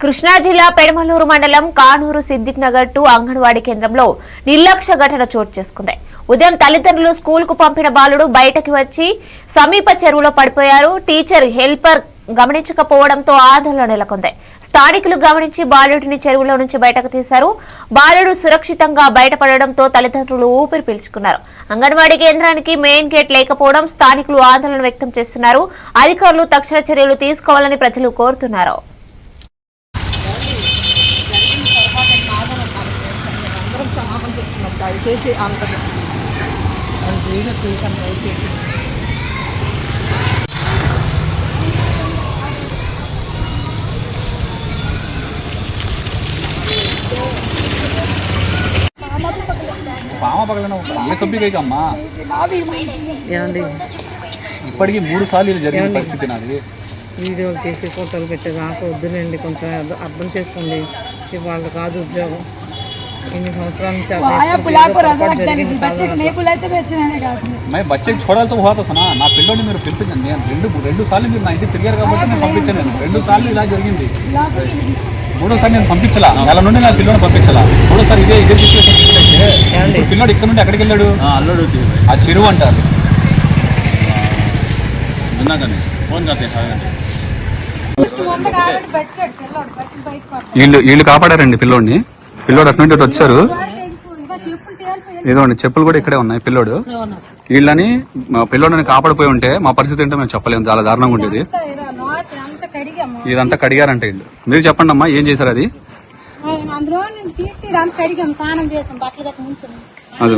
కృష్ణా జిల్లా పెడమలూరు మండలం కానూరు సిద్దిక్ నగర్ 2 అంగన్వాడీ కేంద్రంలో నిర్లక్ష్య ఘటన చోటు చేసుకుంది. ఉదయం తల్లిదండ్రులు స్కూల్ కు పంపిన బాలుడు బయటకి వచ్చి సమీప చెరువులో పడిపోయారు. టీచర్ హెల్పర్ గమనించకపోవడంతో ఆందోళన నెలకొంది. స్థానికులు గమనించి బాలుడిని చెరువులో నుంచి బయటకు తీశారు. బాలుడు సురక్షితంగా బయటపడడంతో తల్లిదండ్రులు ఊపిరి పీల్చుకున్నారు. అంగన్వాడీ కేంద్రానికి మెయిన్ గేట్ లేకపోవడం స్థానికులు ఆందోళన వ్యక్తం చేస్తున్నారు. అధికారులు తక్షణ చర్యలు తీసుకోవాలని ప్రజలు కోరుతున్నారు. ఇప్పటికీ 3 సార్లు ఇది జరిగిన పరిస్థితి నాది. వీడియోలు చేసి ఫోటోలు పెట్టేదాకా వద్దులేండి, కొంచెం అర్థం చేసుకోండి. వాళ్ళు కాదు ఉద్యోగం, इन्हीं संवत्सराल मैं बच्चे छोड़ा तो हुआ था सना ना पिल्लोनी మీరు పిలిపించండి. రెండు సార్లు మీరు నా ఇంటికి తిరిగారు కాబట్టి నేను పంపించాను. రెండు సార్లు ఇలా జరిగింది. మూడోసారి నేను పంపించలా, నెల నుండి నా పిల్లోని పంపించలా. మూడోసారి ఇదే సిచ్యువేషన్. పిల్లోడు ఇక్కడ నుండి ఎక్కడికి వెళ్ళాడు? అల్లుడు ఆ చెరువు అంటారు. వీళ్ళు కాపాడారండి పిల్లోడిని. పిల్లోడు అటు నుండి వచ్చారు. ఏదోండి చెప్పులు కూడా ఇక్కడే ఉన్నాయి. పిల్లోడు వీళ్ళని పిల్లోడిని కాపాడిపోయి ఉంటే మా పరిస్థితి ఏంటో మేము చెప్పలేము. చాలా దారుణంగా ఉండేది. ఇదంతా కడిగారంటే వీళ్ళు. మీరు చెప్పండి అమ్మా, ఏం చేశారు అది? అది